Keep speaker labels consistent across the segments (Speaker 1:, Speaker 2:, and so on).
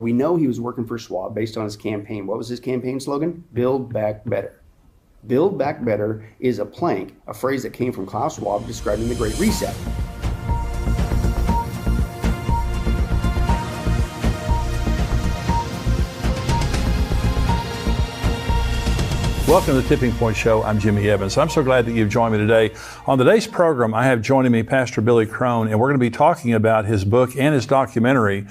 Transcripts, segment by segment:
Speaker 1: We know he was working for Schwab based on his campaign. What was his campaign slogan? Build Back Better. Build Back Better is a plank, a phrase that came from Klaus Schwab describing the Great Reset.
Speaker 2: Welcome to the Tipping Point Show. I'm Jimmy Evans. I'm so glad that you've joined me today. On today's program, I have joining me Pastor Billy Crone, and we're going to be talking about his book and his documentary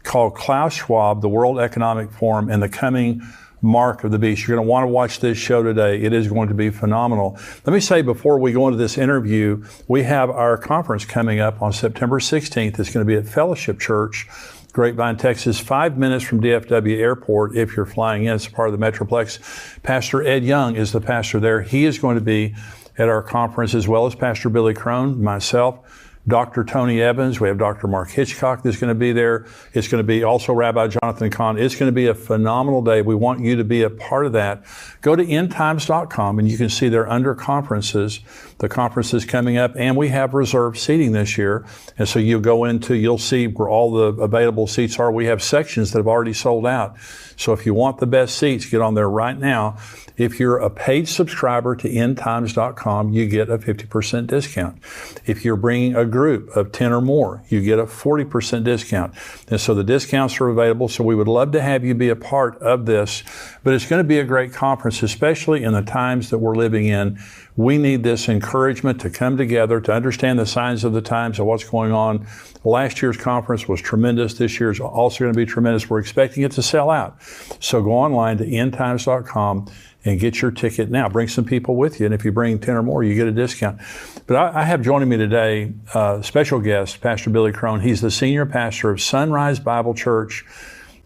Speaker 2: called Klaus Schwab, the World Economic Forum, and the Coming Mark of the Beast. You're going to want to watch this show today. It is going to be phenomenal. Let me say before we go into this interview, we have our conference coming up on September 16th. It's going to be at Fellowship Church, Grapevine, Texas, 5 minutes from DFW Airport if you're flying in. It's part of the Metroplex. Pastor Ed Young is the pastor there. He is going to be at our conference, as well as Pastor Billy Crone, myself, Dr. Tony Evans. We have Dr. Mark Hitchcock that's going to be there. It's going to be also Rabbi Jonathan Kahn. It's going to be a phenomenal day. We want you to be a part of that. Go to endtimes.com and you can see there under conferences, the conferences coming up, and we have reserved seating this year. And so you'll see where all the available seats are. We have sections that have already sold out. So if you want the best seats, get on there right now. If you're a paid subscriber to endtimes.com, you get a 50% discount. If you're bringing a group of 10 or more, you get a 40% discount. And so the discounts are available. So we would love to have you be a part of this. But it's going to be a great conference, especially in the times that we're living in. We need this encouragement to come together, to understand the signs of the times of what's going on. Last year's conference was tremendous. This year's also going to be tremendous. We're expecting it to sell out. So go online to endtimes.com and get your ticket now. Bring some people with you. And if you bring 10 or more, you get a discount. But I have joining me today a special guest, Pastor Billy Crone. He's the senior pastor of Sunrise Bible Church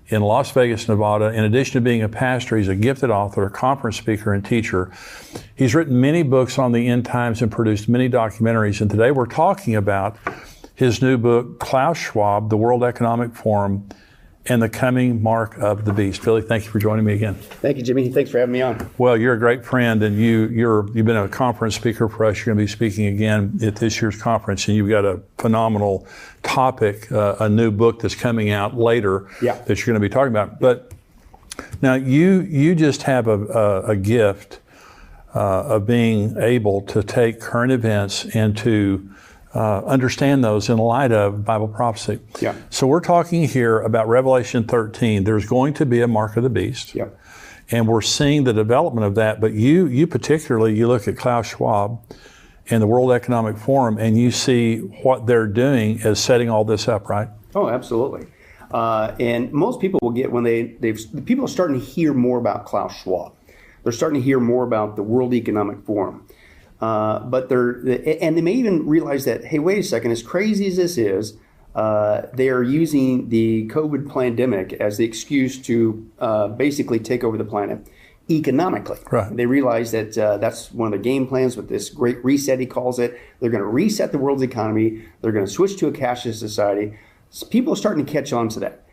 Speaker 2: in Las Vegas, Nevada. In addition to being a pastor, he's a gifted author, conference speaker, and teacher. He's written many books on the end times and produced many documentaries. And today we're talking about his new book, Klaus Schwab, the World Economic Forum, and the Coming Mark of the Beast. Billy, thank you for joining me again.
Speaker 1: Thank you, Jimmy. Thanks for having me on.
Speaker 2: Well, you're a great friend, and you've been a conference speaker for us. You're going to be speaking again at this year's conference, and you've got a phenomenal topic, a new book that's coming out later that you're going to be talking about. But now you just have a gift of being able to take current events and to understand those in light of Bible prophecy.
Speaker 1: Yeah.
Speaker 2: So we're talking here about Revelation 13. There's going to be a mark of the beast.
Speaker 1: Yeah.
Speaker 2: And we're seeing the development of that. But you particularly, you look at Klaus Schwab and the World Economic Forum, and you see what they're doing as setting all this up, right?
Speaker 1: Oh, absolutely. And most people will get when people are starting to hear more about Klaus Schwab. They're starting to hear more about the World Economic Forum. But they may even realize that, hey, wait a second, as crazy as this is, they are using the COVID pandemic as the excuse to basically take over the planet economically.
Speaker 2: Right.
Speaker 1: They realize that that's one of the game plans with this great reset, he calls it. They're going to reset the world's economy. They're going to switch to a cashless society. So people are starting to catch on to that.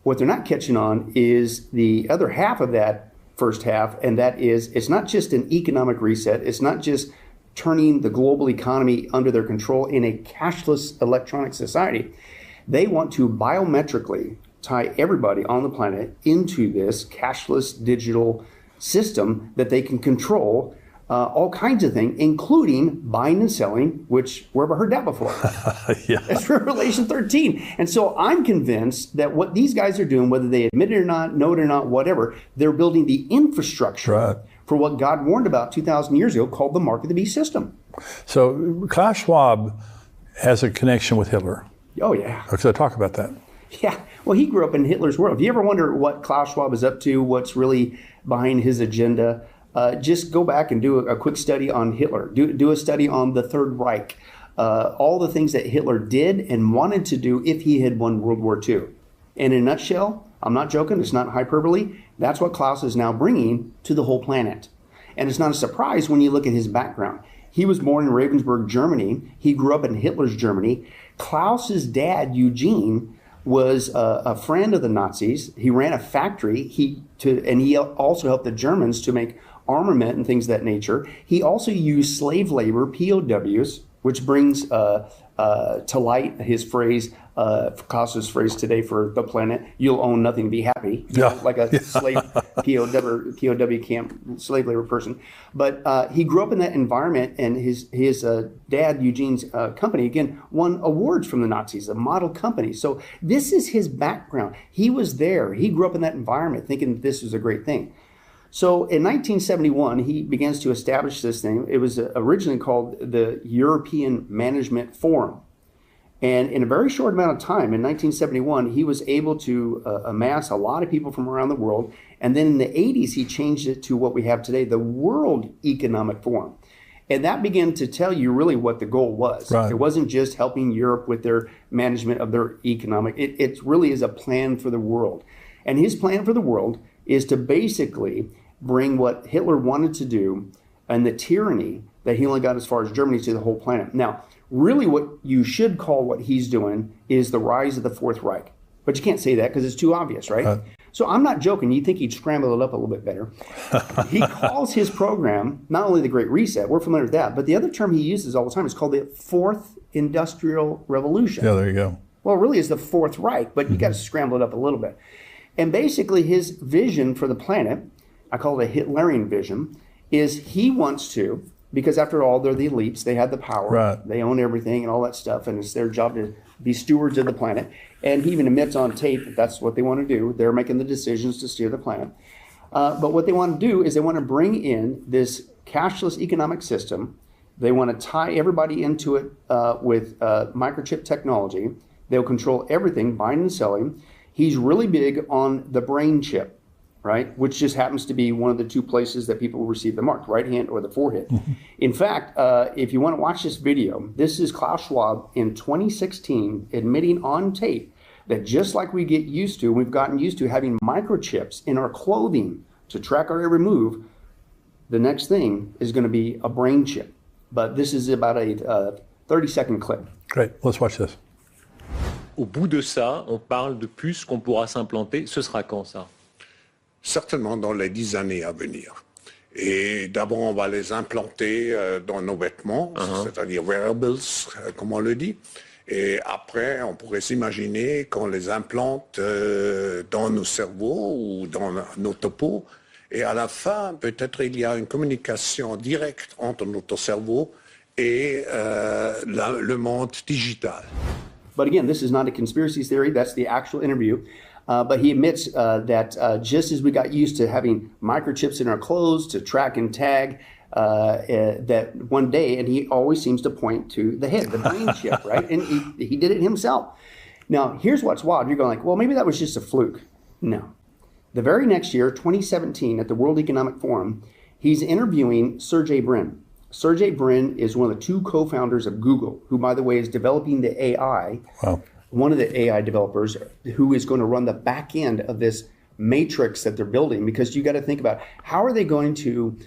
Speaker 1: What they're not catching on is the other half of that first half, and that is it's not just an economic reset. It's not just turning the global economy under their control in a cashless electronic society. They want to biometrically tie everybody on the planet into this cashless digital system that they can control all kinds of things, including buying and selling, which where have I heard that before?
Speaker 2: Yeah.
Speaker 1: That's Revelation 13. And so I'm convinced that what these guys are doing, whether they admit it or not, know it or not, whatever, they're building the infrastructure for what God warned about 2,000 years ago called the Mark of the Beast system.
Speaker 2: So Klaus Schwab has a connection with Hitler.
Speaker 1: Oh, yeah.
Speaker 2: So talk about that.
Speaker 1: Yeah. Well, he grew up in Hitler's world. If you ever wonder what Klaus Schwab is up to, what's really behind his agenda, just go back and do a quick study on Hitler. Do a study on the Third Reich, all the things that Hitler did and wanted to do if he had won World War II. And in a nutshell, I'm not joking, it's not hyperbole, that's what Klaus is now bringing to the whole planet. And it's not a surprise when you look at his background. He was born in Ravensburg, Germany. He grew up in Hitler's Germany. Klaus's dad, Eugene, was a friend of the Nazis. He ran a factory. And he also helped the Germans to make armament and things of that nature. He also used slave labor, POWs, which brings to light his phrase, Klaus's phrase today for the planet, you'll own nothing, be happy. Like a slave, POW camp, slave labor person. But he grew up in that environment, and his dad, Eugene's company, again, won awards from the Nazis, a model company. So this is his background. He was there. He grew up in that environment thinking that this was a great thing. So in 1971, he begins to establish this thing. It was originally called the European Management Forum. And in a very short amount of time, in 1971, he was able to amass a lot of people from around the world. And then in the 80s, he changed it to what we have today, the World Economic Forum. And that began to tell you really what the goal was. Right. It wasn't just helping Europe with their management of their economic. It really is a plan for the world. And his plan for the world is to basically bring what Hitler wanted to do and the tyranny that he only got as far as Germany to the whole planet. Now, really what you should call what he's doing is the rise of the Fourth Reich. But you can't say that because it's too obvious, right? So I'm not joking. You'd think he'd scramble it up a little bit better. He calls his program not only the Great Reset, we're familiar with that, but the other term he uses all the time is called the Fourth Industrial Revolution.
Speaker 2: Yeah, there you go.
Speaker 1: Well, it really is the Fourth Reich, but you got to scramble it up a little bit. And basically his vision for the planet, I call it a Hitlerian vision, is he wants to, because after all, they're the elites, they have the power, right. They own everything and all that stuff, and it's their job to be stewards of the planet. And he even admits on tape that that's what they want to do. They're making the decisions to steer the planet. But what they want to do is they want to bring in this cashless economic system. They want to tie everybody into it with microchip technology. They'll control everything, buying and selling. He's really big on the brain chip, right? Which just happens to be one of the two places that people will receive the mark, right hand or the forehead. Mm-hmm. In fact, if you want to watch this video, this is Klaus Schwab in 2016 admitting on tape that just like we get used to, we've gotten used to having microchips in our clothing to track our every move, the next thing is going to be a brain chip. But this is about a 30-second clip.
Speaker 2: Great, let's watch this.
Speaker 3: Au bout de ça, on parle de puces qu'on pourra s'implanter. Ce sera quand ça?
Speaker 4: Certainement dans les 10 années à venir. Et d'abord, on va les implanter dans nos vêtements, c'est-à-dire wearables, comme on le dit. Et après, on pourrait s'imaginer qu'on les implante dans nos cerveaux ou dans notre peau. Et à la fin, peut-être il y a une communication directe entre notre cerveau et le monde digital.
Speaker 1: But again, this is not a conspiracy theory. That's the actual interview. But he admits that just as we got used to having microchips in our clothes to track and tag, that one day, and he always seems to point to the head, the brain chip, right? And he did it himself. Now, here's what's wild. You're going like, well, maybe that was just a fluke. No. The very next year, 2017, at the World Economic Forum, he's interviewing Sergey Brin. Sergey Brin is one of the two co-founders of Google, who, by the way, is developing the AI. Wow. One of the AI developers who is going to run the back end of this matrix that they're building, because you got to think about how are they going to,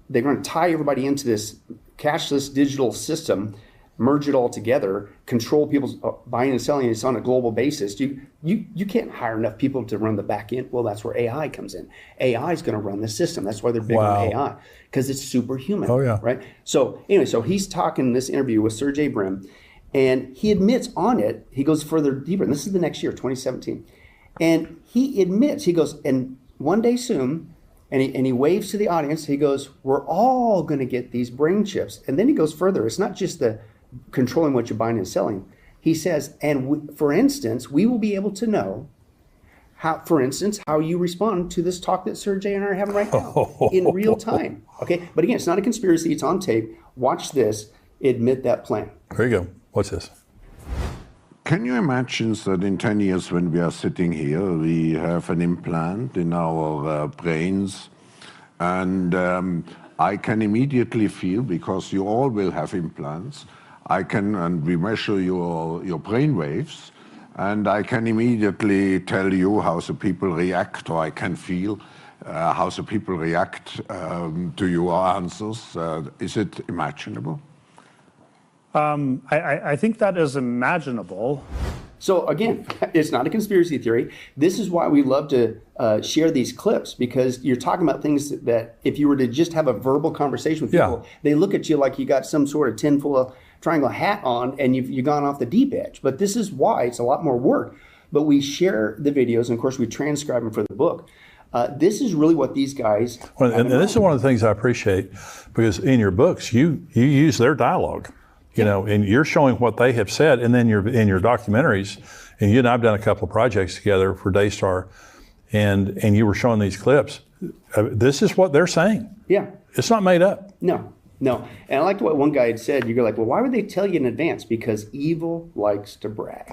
Speaker 1: they're going to tie everybody into this cashless digital system, merge it all together, control people's buying and selling. It's on a global basis. You can't hire enough people to run the back end. Well, that's where AI comes in. AI is going to run the system. That's why they're big on AI, because it's superhuman. Oh, yeah. Right? So anyway, so he's talking in this interview with Sergey Brin, and he admits on it, he goes further deeper, and this is the next year, 2017. And he admits, he goes, and one day soon, and he waves to the audience, he goes, we're all going to get these brain chips. And then he goes further. It's not just the controlling what you're buying and selling. He says, and for instance, we will be able to know how, for instance, how you respond to this talk that Sergey and I are having right now in real time. Okay, but again, it's not a conspiracy. It's on tape. Watch this. Admit that plan.
Speaker 2: There you go. What's this?
Speaker 4: Can you imagine that in 10 years when we are sitting here, we have an implant in our brains, and I can immediately feel, because you all will have implants, and we measure your brain waves, and I can immediately tell you how the people react, or I can feel how the people react to your answers. Is it imaginable?
Speaker 5: I think that is imaginable.
Speaker 1: So again, it's not a conspiracy theory. This is why we love to share these clips, because you're talking about things that if you were to just have a verbal conversation with people, they look at you like you got some sort of tin full of triangle hat on and you've gone off the deep edge. But this is why it's a lot more work. But we share the videos, and of course we transcribe them for the book. This is really what these guys.
Speaker 2: Well, and this is one of the things I appreciate, because in your books you use their dialogue, you know, and you're showing what they have said, and then in your documentaries, and you and I've done a couple of projects together for Daystar, and you were showing these clips. This is what they're saying.
Speaker 1: Yeah.
Speaker 2: It's not made up.
Speaker 1: No. And I liked what one guy had said. You go like, well, why would they tell you in advance? Because evil likes to brag.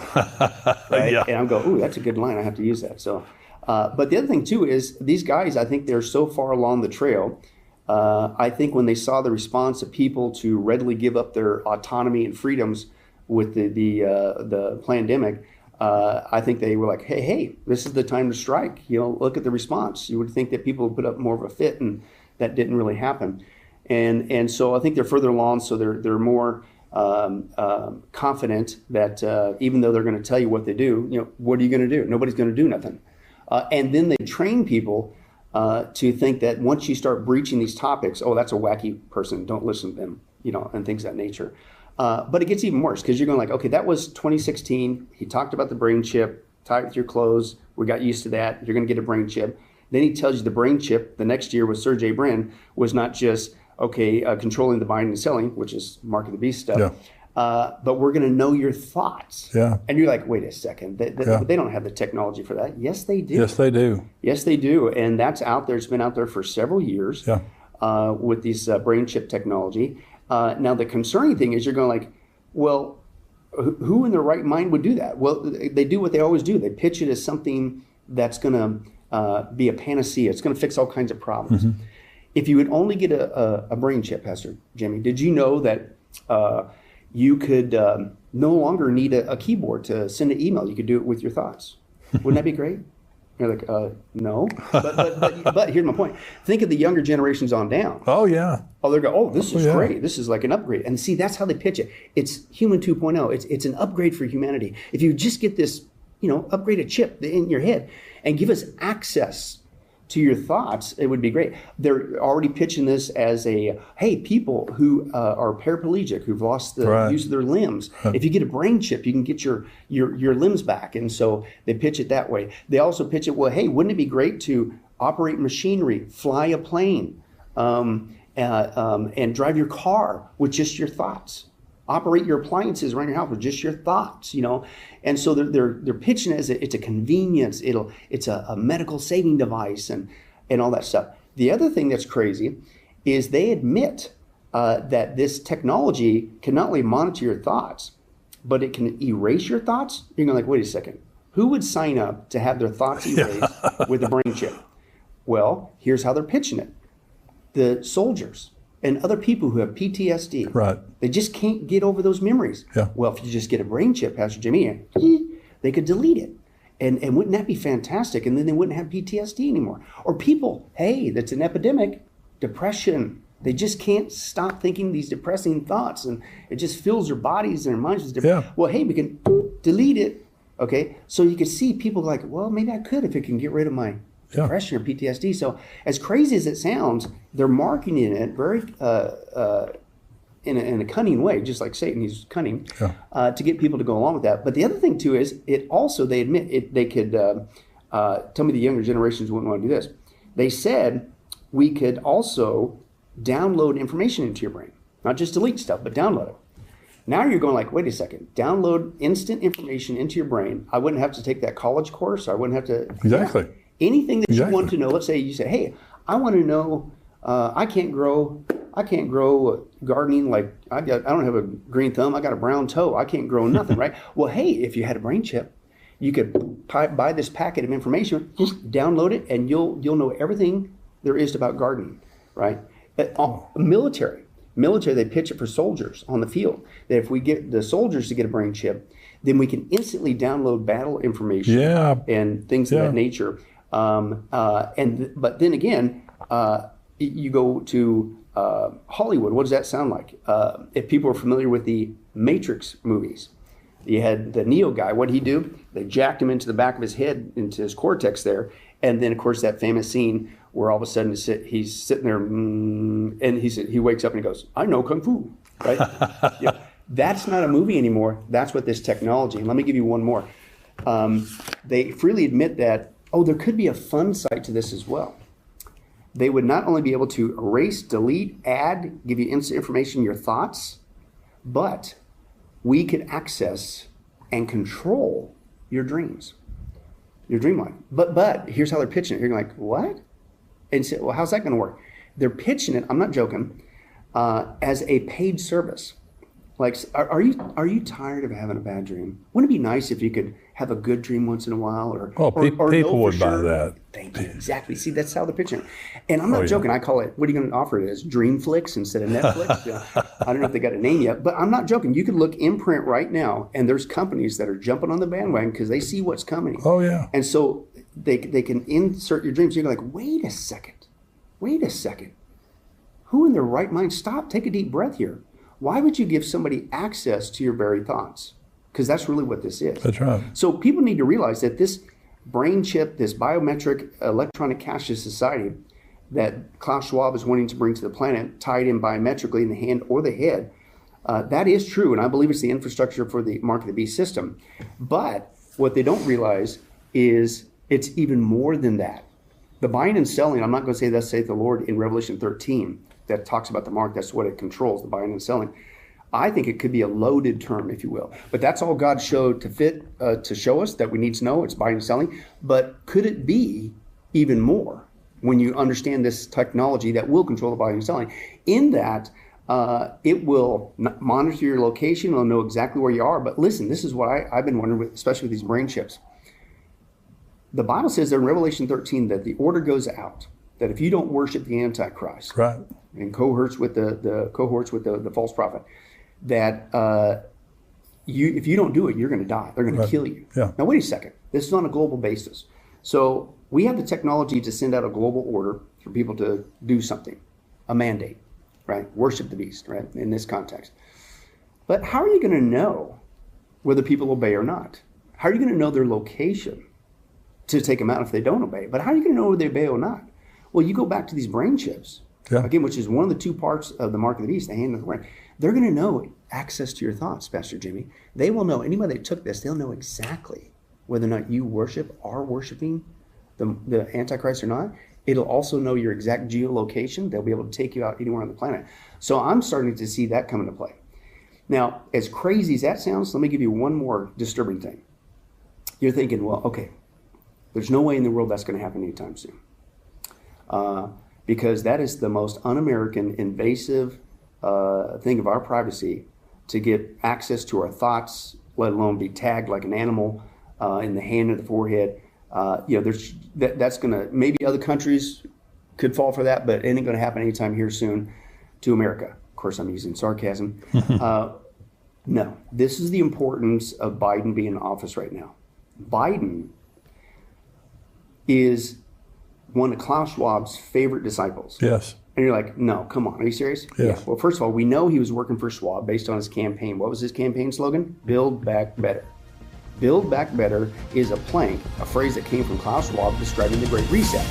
Speaker 1: Right?
Speaker 2: Yeah.
Speaker 1: And I'm going, ooh, that's a good line. I have to use that. So, but the other thing too is these guys, I think they're so far along the trail. I think when they saw the response of people to readily give up their autonomy and freedoms with the pandemic, I think they were like, hey, this is the time to strike. You know, look at the response. You would think that people would put up more of a fit, and that didn't really happen. And so I think they're further along, so they're more confident that even though they're going to tell you what they do, you know, what are you going to do? Nobody's going to do nothing. And then they train people to think that once you start breaching these topics, oh, that's a wacky person, don't listen to them, you know, and things of that nature. But it gets even worse, because you're going like, okay, that was 2016. He talked about the brain chip, tie it with your clothes. We got used to that. You're going to get a brain chip. Then he tells you the brain chip the next year with Sergey Brin was not just, controlling the buying and selling, which is Mark of the Beast stuff. Yeah. But we're going to know your thoughts.
Speaker 2: Yeah.
Speaker 1: And you're like, wait a second. They don't have the technology for that. Yes, they do.
Speaker 2: Yes, they do.
Speaker 1: Yes, they do. And that's out there. It's been out there for several years.
Speaker 2: Yeah.
Speaker 1: With this brain chip technology. Now, the concerning thing is you're going like, well, who in their right mind would do that? Well, they do what they always do. They pitch it as something that's going to be a panacea. It's going to fix all kinds of problems. Mm-hmm. If you would only get a brain chip, Pastor Jimmy, did you know that you could no longer need a keyboard to send an email? You could do it with your thoughts. Wouldn't that be great? You're like, no. But here's my point. Think of the younger generations on down.
Speaker 2: Oh, yeah.
Speaker 1: Oh, they're going, oh, this is great. This is like an upgrade. And see, that's how they pitch it. It's human 2.0. It's an upgrade for humanity. If you just get this, upgraded chip in your head and give us access to your thoughts, it would be great. They're already pitching this as hey, people who are paraplegic, who've lost the use of their limbs. If you get a brain chip, you can get your limbs back. And so they pitch it that way. They also pitch it, well, hey, wouldn't it be great to operate machinery, fly a plane, and drive your car with just your thoughts? Operate your appliances around your house with just your thoughts, And so they're pitching it as it's a convenience. It's a medical saving device and all that stuff. The other thing that's crazy is they admit that this technology can not only monitor your thoughts, but it can erase your thoughts. You're going like, wait a second. Who would sign up to have their thoughts erased with a brain chip? Well, here's how they're pitching it. The soldiers and other people who have PTSD, they just can't get over those memories.
Speaker 2: Yeah.
Speaker 1: Well, if you just get a brain chip, Pastor Jimmy, they could delete it. And wouldn't that be fantastic? And then they wouldn't have PTSD anymore. Or people, hey, that's an epidemic, depression. They just can't stop thinking these depressing thoughts, and it just fills their bodies and their minds with depression.
Speaker 2: Yeah.
Speaker 1: Well, hey, we can delete it. Okay, so you can see people like, well, maybe I could if it can get rid of my depression or PTSD. So as crazy as it sounds, they're marketing it very in a cunning way, just like Satan, he's cunning, to get people to go along with that. But the other thing too is it also, they admit it, they could, tell me the younger generations wouldn't want to do this. They said we could also download information into your brain, not just delete stuff, but download it. Now you're going like, wait a second, download instant information into your brain. I wouldn't have to take that college course. I wouldn't have to.
Speaker 2: Exactly.
Speaker 1: Anything that you want to know. Let's say you say, hey, I want to know, I can't grow gardening, like I don't have a green thumb, I got a brown toe, I can't grow nothing, right? Well, hey, if you had a brain chip, you could buy this packet of information, just download it, and you'll know everything there is about gardening, right? Military, they pitch it for soldiers on the field, that if we get the soldiers to get a brain chip, then we can instantly download battle information and things of that nature. But then again, you go to Hollywood. What does that sound like? If people are familiar with the Matrix movies, you had the Neo guy. What did he do? They jacked him into the back of his head, into his cortex there. And then, of course, that famous scene where all of a sudden he's sitting there and he wakes up and he goes, I know Kung Fu, right? That's not a movie anymore. That's what this technology. And let me give you one more. They freely admit that, there could be a fun side to this as well. They would not only be able to erase, delete, add, give you instant information, your thoughts, but we could access and control your dreams, your dream life. But here's how they're pitching it. You're like, what? And say, well, how's that going to work? They're pitching it, I'm not joking, as a paid service. Like, are you tired of having a bad dream? Wouldn't it be nice if you could have a good dream once in a while? Or
Speaker 2: people would buy that.
Speaker 1: Thank you. Exactly. See, that's how they're pitching it. And I'm not joking. I call it, what are you going to offer it as? Dreamflix instead of Netflix? I don't know if they got a name yet, but I'm not joking. You could look in print right now, and there's companies that are jumping on the bandwagon because they see what's coming.
Speaker 2: Oh, yeah.
Speaker 1: And so they can insert your dreams. You're like, wait a second. Who in their right mind? Stop. Take a deep breath here. Why would you give somebody access to your very thoughts? Because that's really what this is.
Speaker 2: That's right.
Speaker 1: So people need to realize that this brain chip, this biometric electronic cashless society that Klaus Schwab is wanting to bring to the planet, tied in biometrically in the hand or the head, that is true. And I believe it's the infrastructure for the Mark of the Beast system. But what they don't realize is it's even more than that. The buying and selling, I'm not going to say thus saith the Lord in Revelation 13, that talks about the mark. That's what it controls, the buying and selling. I think it could be a loaded term, if you will. But that's all God showed to fit to show us that we need to know. It's buying and selling. But could it be even more when you understand this technology that will control the buying and selling? In that, it will monitor your location. It'll know exactly where you are. But listen, this is what I've been wondering, especially with these brain chips. The Bible says there in Revelation 13 that the order goes out that if you don't worship the Antichrist,
Speaker 2: right,
Speaker 1: and cohorts with the false prophet, that if you don't do it, you're going to die. They're going to kill you.
Speaker 2: Yeah.
Speaker 1: Now wait a second. This is on a global basis. So we have the technology to send out a global order for people to do something, a mandate, right? Worship the beast, right? In this context. But how are you going to know whether people obey or not? How are you going to know their location to take them out if they don't obey? But how are you going to know whether they obey or not? Well, you go back to these brain chips, again, which is one of the two parts of the mark of the beast, the hand and the brain. They're going to know access to your thoughts, Pastor Jimmy. They will know, anybody that took this, they'll know exactly whether or not you are worshiping the Antichrist or not. It'll also know your exact geolocation. They'll be able to take you out anywhere on the planet. So I'm starting to see that come into play. Now, as crazy as that sounds, let me give you one more disturbing thing. You're thinking, well, okay, there's no way in the world that's going to happen anytime soon. Because that is the most un-American, invasive thing of our privacy, to get access to our thoughts, let alone be tagged like an animal in the hand or the forehead. That's going to, maybe other countries could fall for that, but it ain't going to happen anytime here soon to America. Of course, I'm using sarcasm. No, this is the importance of Biden being in office right now. Biden is one of Klaus Schwab's favorite disciples.
Speaker 2: Yes.
Speaker 1: And you're like, no, come on, are you serious?
Speaker 2: Yes.
Speaker 1: Yeah. Well, first of all, we know he was working for Schwab based on his campaign. What was his campaign slogan? Build Back Better. Build Back Better is a plank, a phrase that came from Klaus Schwab describing the Great Reset.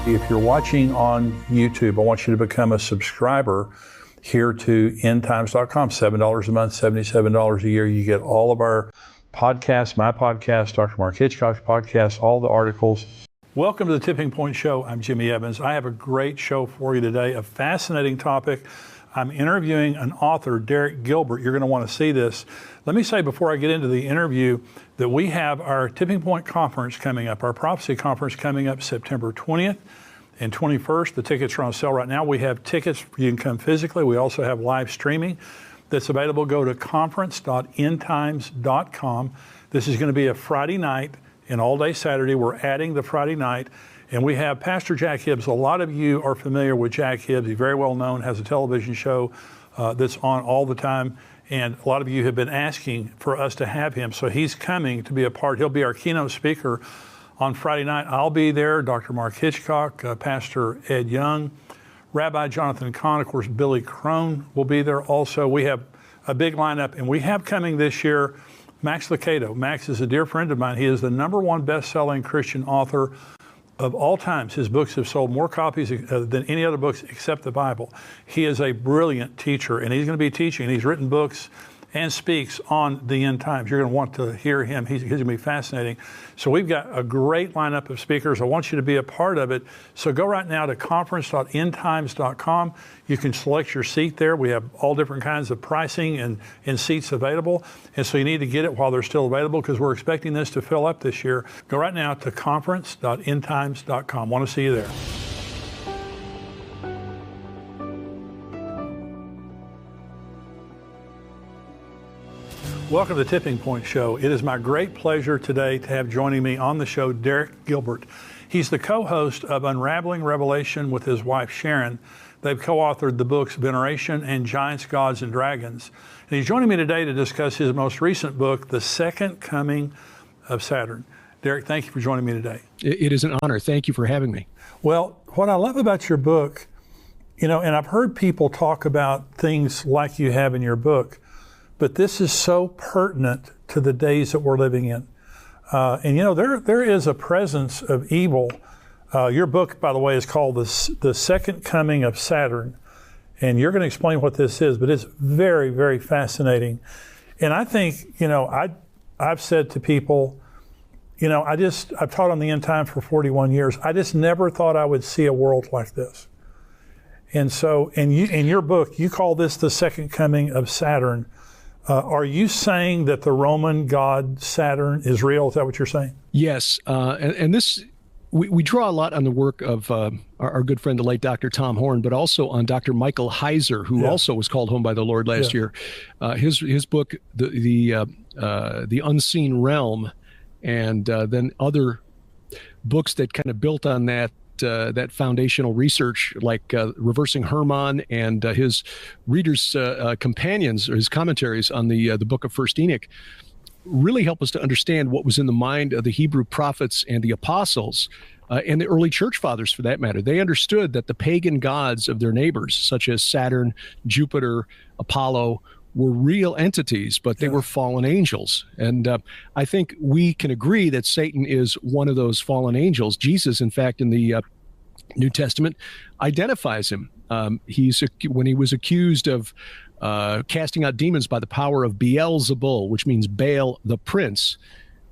Speaker 2: If you're watching on YouTube, I want you to become a subscriber here to endtimes.com. $7 a month, $77 a year. You get all of our podcasts, my podcast, Dr. Mark Hitchcock's podcast, all the articles. Welcome to the Tipping Point Show. I'm Jimmy Evans. I have a great show for you today, a fascinating topic. I'm interviewing an author, Derek Gilbert. You're going to want to see this. Let me say before I get into the interview that we have our Tipping Point Conference coming up, our Prophecy Conference coming up September 20th and 21st. The tickets are on sale right now. We have tickets, you can come physically. We also have live streaming that's available. Go to conference.endtimes.com. This is going to be a Friday night and all day Saturday. We're adding the Friday night. And we have Pastor Jack Hibbs. A lot of you are familiar with Jack Hibbs. He's very well known, has a television show that's on all the time. And a lot of you have been asking for us to have him. So he's coming to be a part. He'll be our keynote speaker on Friday night. I'll be there, Dr. Mark Hitchcock, Pastor Ed Young, Rabbi Jonathan Kahn, of course, Billy Crone will be there also. We have a big lineup, and we have coming this year Max Lucado. Max is a dear friend of mine. He is the #1 best-selling Christian author of all times. His books have sold more copies than any other books except the Bible. He is a brilliant teacher, and he's going to be teaching. He's written books and speaks on the end times. You're going to want to hear him. He's going to be fascinating. So we've got a great lineup of speakers. I want you to be a part of it. So go right now to conference.endtimes.com. You can select your seat there. We have all different kinds of pricing and seats available. And so you need to get it while they're still available, because we're expecting this to fill up this year. Go right now to conference.endtimes.com. Want to see you there. Welcome to the Tipping Point Show. It is my great pleasure today to have joining me on the show Derek Gilbert. He's the co-host of Unraveling Revelation with his wife Sharon. They've co-authored the books Veneration and Giants, Gods, and Dragons. And he's joining me today to discuss his most recent book, The Second Coming of Saturn. Derek, thank you for joining me today.
Speaker 6: It is an honor. Thank you for having me.
Speaker 2: Well, what I love about your book, and I've heard people talk about things like you have in your book, but this is so pertinent to the days that we're living in. There is a presence of evil. Your book, by the way, is called The Second Coming of Saturn. And you're going to explain what this is, but it's very, very fascinating. And I think, I've said to people, I've taught on the end time for 41 years. I just never thought I would see a world like this. And so, in your book, you call this The Second Coming of Saturn. Are you saying that the Roman god Saturn is real? Is that what you're saying?
Speaker 6: Yes. And this, we draw a lot on the work of our good friend, the late Dr. Tom Horn, but also on Dr. Michael Heiser, who also was called home by the Lord last year. His book, The Unseen Realm, and then other books that kind of built on that foundational research, like Reversing Hermon and his readers' companions, or his commentaries on the book of First Enoch, really help us to understand what was in the mind of the Hebrew prophets and the apostles, and the early church fathers, for that matter. They understood that the pagan gods of their neighbors, such as Saturn, Jupiter, Apollo, were real entities, but they were fallen angels. And I think we can agree that Satan is one of those fallen angels. Jesus, in fact, in the New Testament, identifies him. When he was accused of casting out demons by the power of Beelzebul, which means Baal the prince,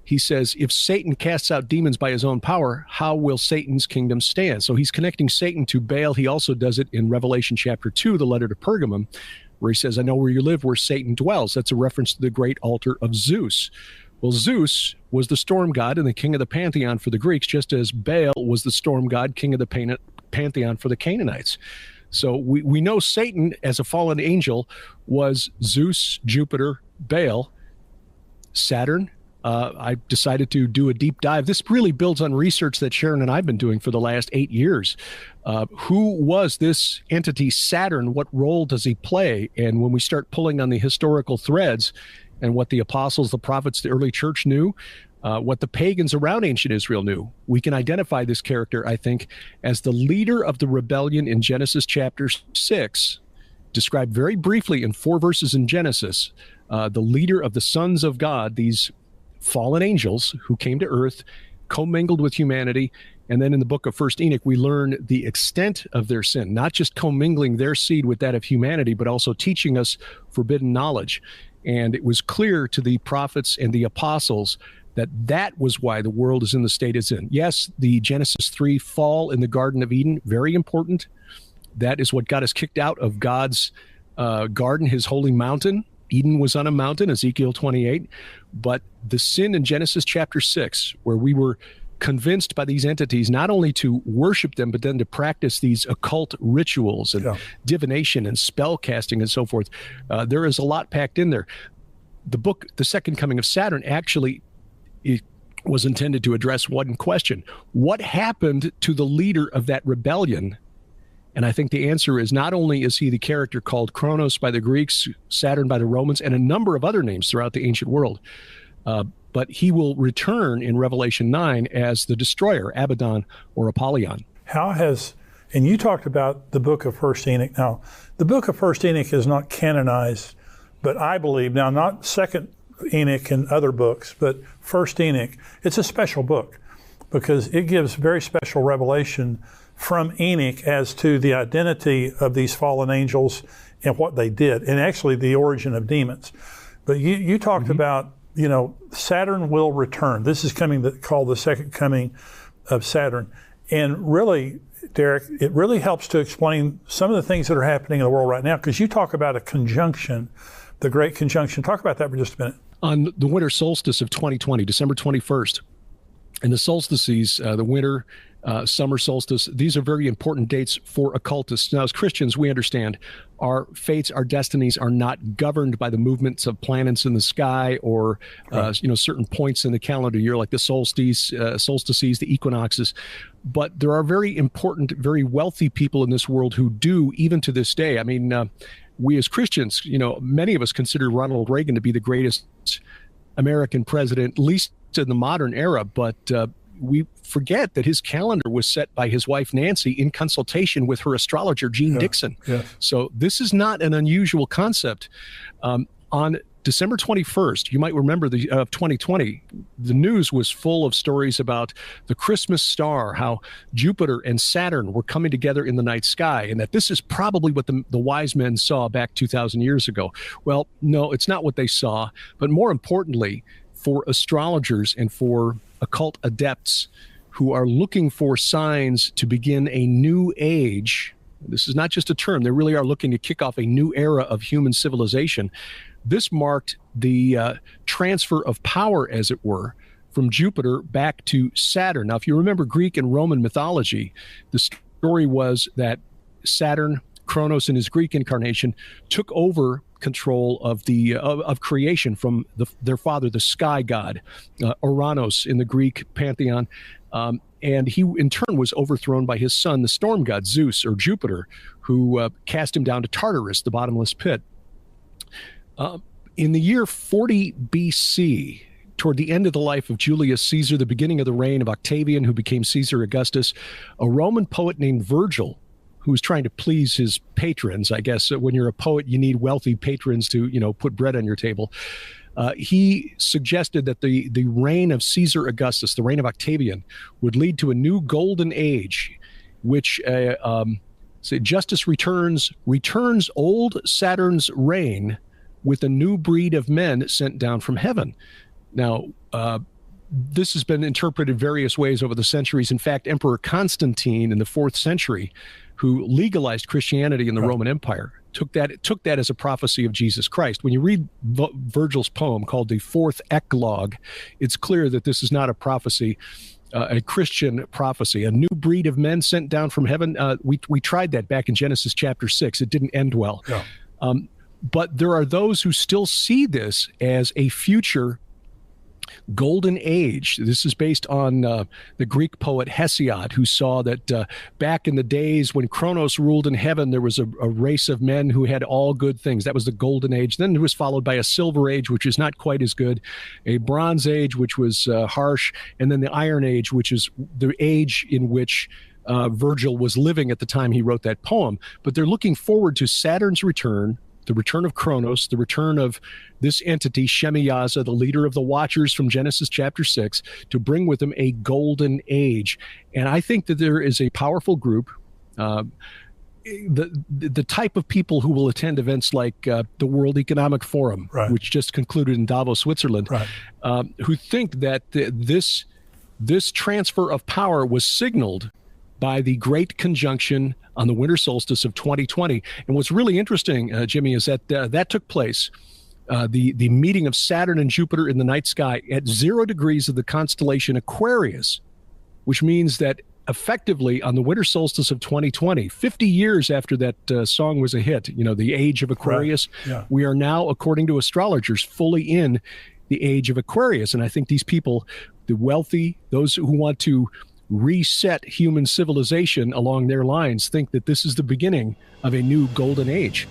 Speaker 6: he says, if Satan casts out demons by his own power, how will Satan's kingdom stand? So he's connecting Satan to Baal. He also does it in Revelation chapter 2, the letter to Pergamum, where he says, I know where you live, where Satan dwells. That's a reference to the great altar of Zeus. Well, Zeus was the storm god and the king of the pantheon for the Greeks, just as Baal was the storm god, king of the pantheon for the Canaanites. So we know Satan, as a fallen angel, was Zeus, Jupiter, Baal, Saturn. I decided to do a deep dive. This really builds on research that Sharon and I have been doing for the last 8 years. Who was this entity Saturn? What role does he play? And when we start pulling on the historical threads and what the apostles, the prophets, the early church knew, what the pagans around ancient Israel knew, we can identify this character, I think, as the leader of the rebellion in Genesis chapter 6, described very briefly in 4 verses in Genesis, the leader of the sons of God, these fallen angels who came to earth, commingled with humanity. And then in the book of First Enoch, we learn the extent of their sin, not just commingling their seed with that of humanity, but also teaching us forbidden knowledge. And it was clear to the prophets and the apostles that was why the world is in the state it's in. Yes, the Genesis 3 fall in the Garden of Eden, very important. That is what got us kicked out of God's garden, his holy mountain. Eden was on a mountain, Ezekiel 28. But the sin in Genesis chapter 6, where we were convinced by these entities not only to worship them, but then to practice these occult rituals and divination and spell casting and so forth, there is a lot packed in there. The book, The Second Coming of Saturn, actually was intended to address one question. What happened to the leader of that rebellion? And I think the answer is, not only is he the character called Kronos by the Greeks, Saturn by the Romans, and a number of other names throughout the ancient world, but he will return in Revelation 9 as the destroyer, Abaddon or Apollyon.
Speaker 2: And you talked about the book of First Enoch. Now, the book of First Enoch is not canonized, but I believe, now not Second Enoch and other books, but First Enoch, it's a special book. because it gives very special revelation from Enoch as to the identity of these fallen angels and what they did, and actually the origin of demons. But you talked about, Saturn will return. This is called the second coming of Saturn. And really, Derek, it really helps to explain some of the things that are happening in the world right now, because you talk about a conjunction, the Great Conjunction. Talk about that for just a minute.
Speaker 6: On the winter solstice of 2020, December 21st, and the solstices, the winter, summer solstice, these are very important dates for occultists. Now, as Christians, we understand our fates, our destinies are not governed by the movements of planets in the sky or, certain points in the calendar year, like the solstices, the equinoxes. But there are very important, very wealthy people in this world who do, even to this day. I mean, we as Christians, many of us consider Ronald Reagan to be the greatest American president, at least in the modern era, but we forget that his calendar was set by his wife, Nancy, in consultation with her astrologer, Jean Dixon. Yeah. So this is not an unusual concept. On December 21st, you might remember of 2020, the news was full of stories about the Christmas star, how Jupiter and Saturn were coming together in the night sky, and that this is probably what the wise men saw back 2,000 years ago. Well, no, it's not what they saw. But more importantly, for astrologers and for occult adepts who are looking for signs to begin a new age, this is not just a term, they really are looking to kick off a new era of human civilization. This marked the transfer of power, as it were, from Jupiter back to Saturn. Now, if you remember Greek and Roman mythology, the story was that Saturn, Kronos in his Greek incarnation, took over control of of creation from their father, the sky god, Oranos in the Greek pantheon. And he, in turn, was overthrown by his son, the storm god, Zeus, or Jupiter, who cast him down to Tartarus, the bottomless pit. In the year 40 BC, toward the end of the life of Julius Caesar, the beginning of the reign of Octavian, who became Caesar Augustus, a Roman poet named Virgil, who was trying to please his patrons. I guess when you're a poet, you need wealthy patrons to, put bread on your table. He suggested that the reign of Caesar Augustus, the reign of Octavian, would lead to a new golden age, which justice returns old Saturn's reign with a new breed of men sent down from heaven. Now, this has been interpreted various ways over the centuries. In fact, Emperor Constantine in the 4th century, who legalized Christianity in the Roman Empire, took that as a prophecy of Jesus Christ. When you read Virgil's poem called the Fourth Eclogue, it's clear that this is not a prophecy, a Christian prophecy. A new breed of men sent down from heaven. We tried that back in Genesis chapter 6. It didn't end well. Yeah. But there are those who still see this as a future golden age. This is based on the Greek poet Hesiod, who saw that back in the days when Kronos ruled in heaven, there was a race of men who had all good things. That was the golden age. Then it was followed by a silver age, which is not quite as good, a bronze age, which was harsh, and then the iron age, which is the age in which Virgil was living at the time he wrote that poem. But they're looking forward to Saturn's return, the return of Kronos, the return of this entity, Shemiyaza, the leader of the Watchers from Genesis chapter 6, to bring with him a golden age. And I think that there is a powerful group, the type of people who will attend events like the World Economic Forum, which just concluded in Davos, Switzerland, who think that this transfer of power was signaled by the Great Conjunction on the winter solstice of 2020. And what's really interesting, Jimmy, is that that took place, the meeting of Saturn and Jupiter in the night sky at 0 degrees of the constellation Aquarius, which means that effectively on the winter solstice of 2020, 50 years after that song was a hit, the age of Aquarius, we are now, according to astrologers, fully in the age of Aquarius. And I think these people, the wealthy, those who want to reset human civilization along their lines, think that this is the beginning of a new golden age.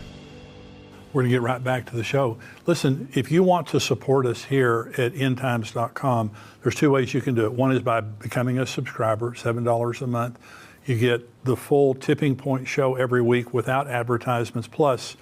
Speaker 2: We're going to get right back to the show. Listen, if you want to support us here at endtimes.com, there's 2 ways you can do it. One is by becoming a subscriber, $7 a month. You get the full Tipping Point show every week without advertisements, plus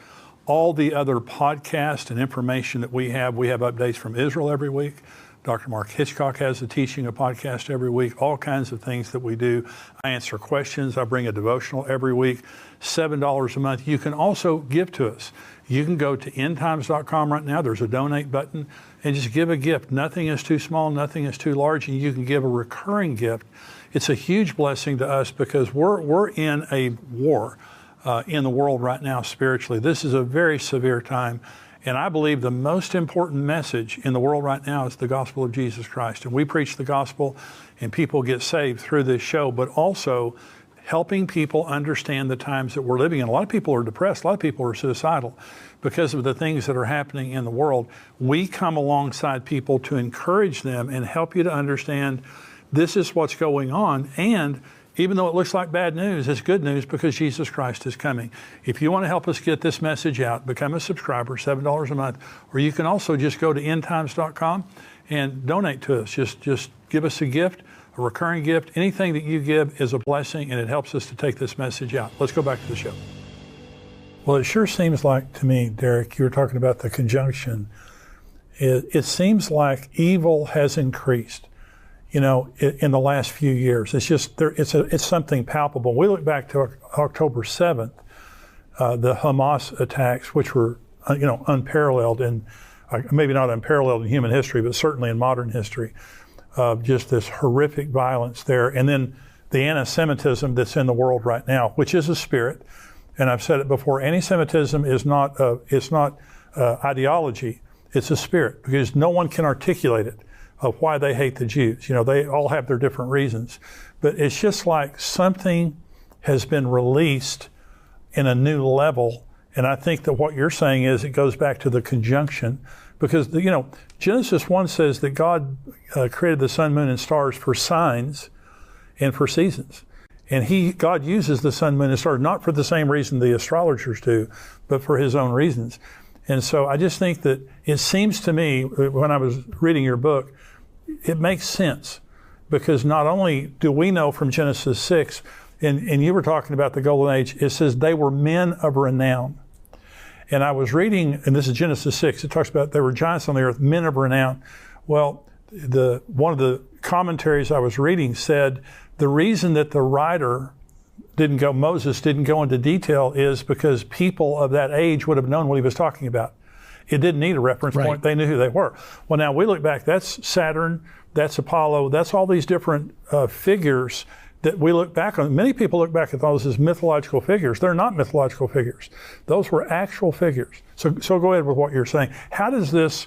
Speaker 2: all the other podcasts and information that we have. We have updates from Israel every week, Dr. Mark Hitchcock has a teaching, a podcast every week, all kinds of things that we do. I answer questions. I bring a devotional every week, $7 a month. You can also give to us. You can go to endtimes.com right now. There's a donate button and just give a gift. Nothing is too small, nothing is too large, and you can give a recurring gift. It's a huge blessing to us because we're in a war in the world right now spiritually. This is a very severe time. And I believe the most important message in the world right now is the gospel of Jesus Christ. And we preach the gospel and people get saved through this show, but also helping people understand the times that we're living in. A lot of people are depressed. A lot of people are suicidal because of the things that are happening in the world. We come alongside people to encourage them and help you to understand this is what's going on. And even though it looks like bad news, it's good news because Jesus Christ is coming. If you want to help us get this message out, become a subscriber, $7 a month, or you can also just go to endtimes.com and donate to us. Just give us a gift, a recurring gift. Anything that you give is a blessing, and it helps us to take this message out. Let's go back to the show. Well, it sure seems like to me, Derek, you were talking about the conjunction. It seems like evil has increased, in the last few years. It's just it's something palpable. We look back to October 7th, the Hamas attacks, which were unparalleled in maybe not unparalleled in human history, but certainly in modern history. Just this horrific violence there, and then the anti-Semitism that's in the world right now, which is a spirit. And I've said it before: anti-Semitism is not ideology; it's a spirit, because no one can articulate it. Of why they hate the Jews. They all have their different reasons. But it's just like something has been released in a new level. And I think that what you're saying is it goes back to the conjunction, because, Genesis 1 says that God created the sun, moon, and stars for signs and for seasons. And God uses the sun, moon, and stars not for the same reason the astrologers do, but for his own reasons. And so I just think that it seems to me, when I was reading your book, it makes sense, because not only do we know from Genesis 6, and you were talking about the Golden Age, it says they were men of renown. And I was reading, and this is Genesis 6, it talks about there were giants on the earth, men of renown. Well, one of the commentaries I was reading said the reason that the writer Moses didn't go into detail is because people of that age would have known what he was talking about. It didn't need a reference point. They knew who they were. Well, now we look back, that's Saturn, that's Apollo, that's all these different figures that we look back on. Many people look back at those as mythological figures. They're not mythological figures. Those were actual figures. So go ahead with what you're saying. How does this,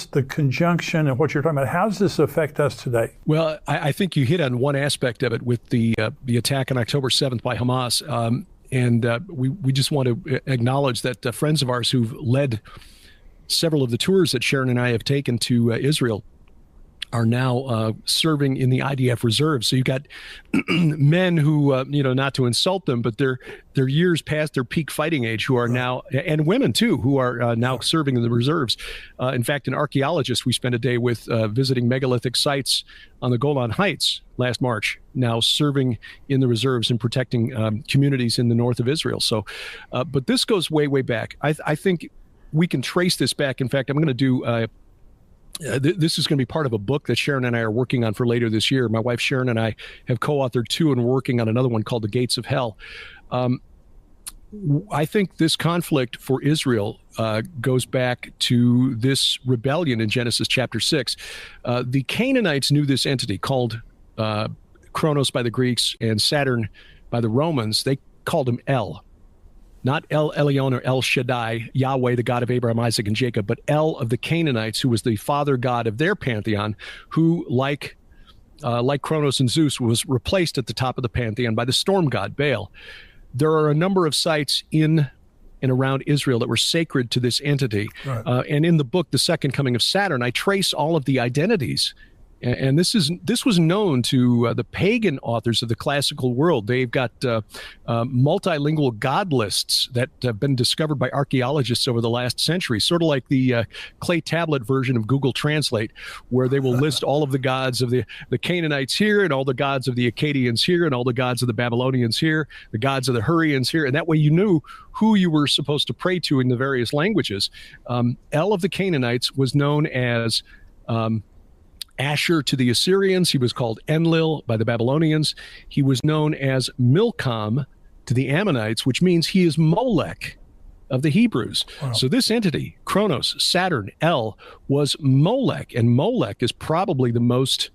Speaker 2: the conjunction and what you're talking about, how does this affect us today?
Speaker 6: Well, I think you hit on one aspect of it with the attack on October 7th by Hamas. And we just want to acknowledge that friends of ours who've led several of the tours that Sharon and I have taken to Israel are now serving in the IDF reserves. So you've got men who, not to insult them, but they're years past their peak fighting age, who are now, and women too, who are now serving in the reserves. In fact, an archaeologist we spent a day with visiting megalithic sites on the Golan Heights last March, now serving in the reserves and protecting communities in the north of Israel. So, but this goes way, way back. I think we can trace this back. In fact, I'm going to do this is going to be part of a book that Sharon and I are working on for later this year. My wife Sharon and I have co-authored two, and we're working on another one called The Gates of Hell. I think this conflict for Israel goes back to this rebellion in Genesis chapter 6. The Canaanites knew this entity called Kronos by the Greeks and Saturn by the Romans. They called him El. Not El Elyon or El Shaddai, Yahweh, the God of Abraham, Isaac, and Jacob, but El of the Canaanites, who was the father god of their pantheon, who, like Kronos and Zeus, was replaced at the top of the pantheon by the storm god Baal. There are a number of sites in and around Israel that were sacred to this entity. Right. And in the book, The Second Coming of Saturn, I trace all of the identities. And this was known to the pagan authors of the classical world. They've got multilingual god lists that have been discovered by archaeologists over the last century, sort of like the clay tablet version of Google Translate, where they will list all of the gods of the Canaanites here, and all the gods of the Akkadians here, and all the gods of the Babylonians here, the gods of the Hurrians here. And that way you knew who you were supposed to pray to in the various languages. El of the Canaanites was known as Asher to the Assyrians. He was called Enlil by the Babylonians. He was known as Milcom to the Ammonites, which means he is Molech of the Hebrews. Wow. So this entity, Kronos, Saturn, El, was Molech, and Molech is probably the most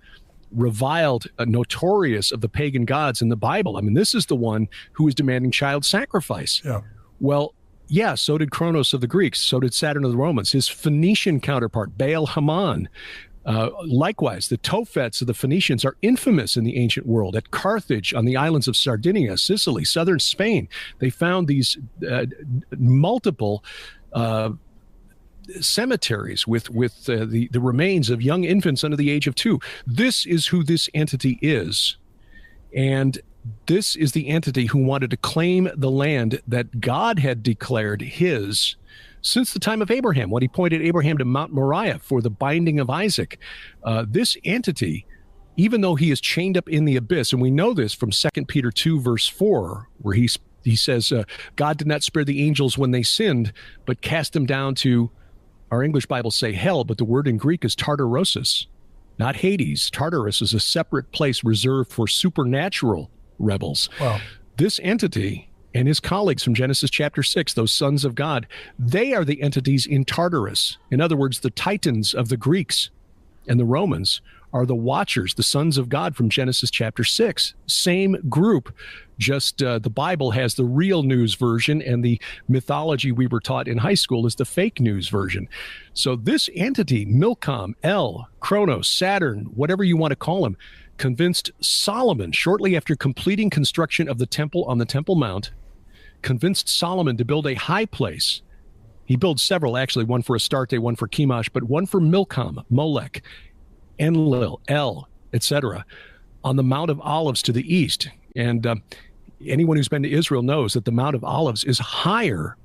Speaker 6: reviled, notorious of the pagan gods in the Bible. I mean, this is the one who is demanding child sacrifice.
Speaker 2: Yeah.
Speaker 6: Well, yeah, so did Kronos of the Greeks. So did Saturn of the Romans. His Phoenician counterpart, Baal Haman. Likewise, the Tophets of the Phoenicians are infamous in the ancient world. At Carthage, on the islands of Sardinia, Sicily, southern Spain, they found these multiple cemeteries with the remains of young infants under the age of 2. This is who this entity is. And this is the entity who wanted to claim the land that God had declared his since the time of Abraham, when he pointed Abraham to Mount Moriah for the binding of Isaac. This entity, even though he is chained up in the abyss, and we know this from 2 Peter 2, verse 4, where he says, God did not spare the angels when they sinned, but cast them down to, our English Bibles say hell, but the word in Greek is Tartarosus, not Hades. Tartarus is a separate place reserved for supernatural rebels.
Speaker 2: Wow.
Speaker 6: This entity and his colleagues from Genesis chapter 6, those sons of God, they are the entities in Tartarus. In other words, the Titans of the Greeks and the Romans are the Watchers, the sons of God from Genesis chapter 6. Same group, just the Bible has the real news version, and the mythology we were taught in high school is the fake news version. So this entity, Milcom, El, Kronos, Saturn, whatever you want to call him, convinced Solomon, shortly after completing construction of the temple on the Temple Mount, convinced Solomon to build a high place. He built several, actually, one for Astarte, one for Chemosh, but one for Milcom, Molech, Enlil, El, etc., on the Mount of Olives to the east. And anyone who's been to Israel knows that the Mount of Olives is higher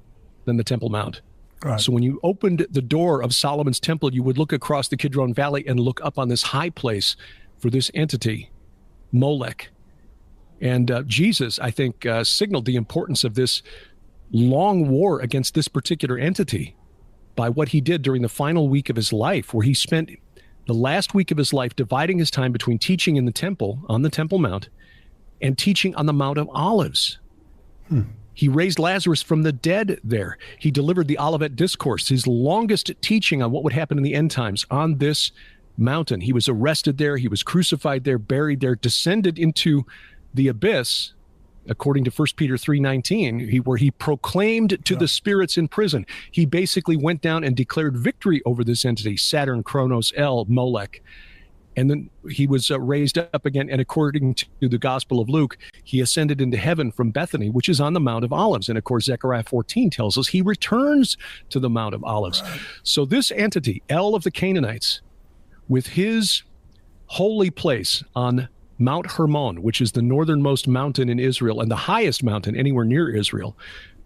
Speaker 6: than the Temple Mount.
Speaker 2: Right.
Speaker 6: So when you opened the door of Solomon's temple, you would look across the Kidron Valley and look up on this high place for this entity, Molech. And Jesus, I think, signaled the importance of this long war against this particular entity by what he did during the final week of his life, where he spent the last week of his life dividing his time between teaching in the temple, on the Temple Mount, and teaching on the Mount of Olives. He raised Lazarus from the dead there. He delivered the Olivet Discourse, his longest teaching on what would happen in the end times on this mountain. He was arrested there. He was crucified there, buried there, descended into the abyss, according to 1 Peter 3:19, where he proclaimed to the spirits in prison. He basically went down and declared victory over this entity, Saturn, Kronos, El, Molech. And then he was raised up again. And according to the Gospel of Luke, he ascended into heaven from Bethany, which is on the Mount of Olives. And of course, Zechariah 14 tells us he returns to the Mount of Olives. Right. So this entity, El of the Canaanites, with his holy place on Mount Hermon, which is the northernmost mountain in Israel and the highest mountain anywhere near Israel.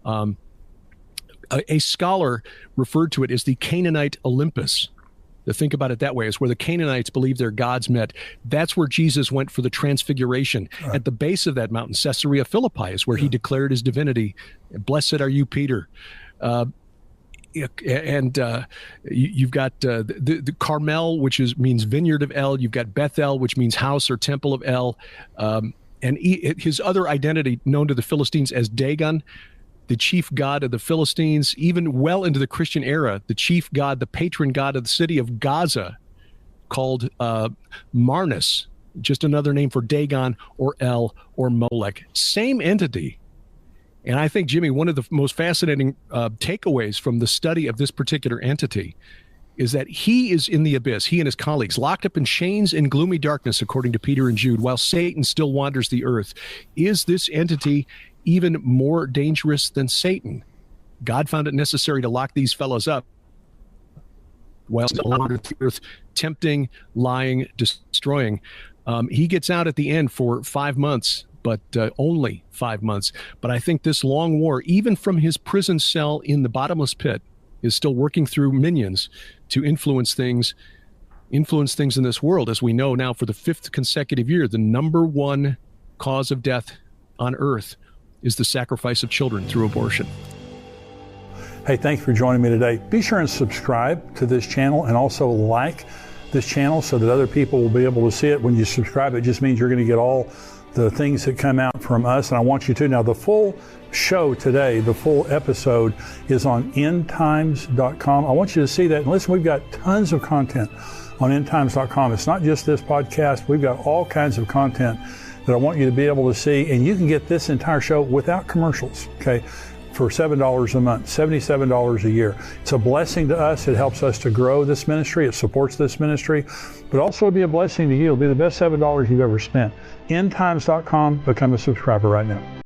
Speaker 6: A scholar referred to it as the Canaanite Olympus. To think about it that way, is where the Canaanites believed their gods met. That's where Jesus went for the transfiguration. Right. At the base of that mountain, Caesarea Philippi, is where he declared his divinity. Blessed are you, Peter. And you've got the Carmel, which means vineyard of El. You've got Bethel, which means house or temple of El. And his other identity, known to the Philistines as Dagon, the chief god of the Philistines, even well into the Christian era, the chief god, the patron god of the city of Gaza, called Marnus, just another name for Dagon or El or Molech. Same entity. And I think, Jimmy, one of the most fascinating takeaways from the study of this particular entity is that he is in the abyss, he and his colleagues, locked up in chains and gloomy darkness, according to Peter and Jude, while Satan still wanders the earth. Is this entity even more dangerous than Satan? God found it necessary to lock these fellows up while still wandering the earth, tempting, lying, destroying. He gets out at the end for 5 months, but only 5 months. But I think this long war, even from his prison cell in the bottomless pit, is still working through minions to influence things in this world. As we know now, for the 5th consecutive year, the number one cause of death on earth is the sacrifice of children through abortion.
Speaker 2: Hey, thanks for joining me today. Be sure and subscribe to this channel and also like this channel so that other people will be able to see it. When you subscribe, it just means you're going to get all the things that come out from us, and I want you to. Now, the full show today, the full episode, is on endtimes.com. I want you to see that. And listen, we've got tons of content on endtimes.com. It's not just this podcast. We've got all kinds of content that I want you to be able to see, and you can get this entire show without commercials, okay, for $7 a month, $77 a year. It's a blessing to us. It helps us to grow this ministry. It supports this ministry, but also it'll be a blessing to you. It'll be the best $7 you've ever spent. Endtimes.com, become a subscriber right now.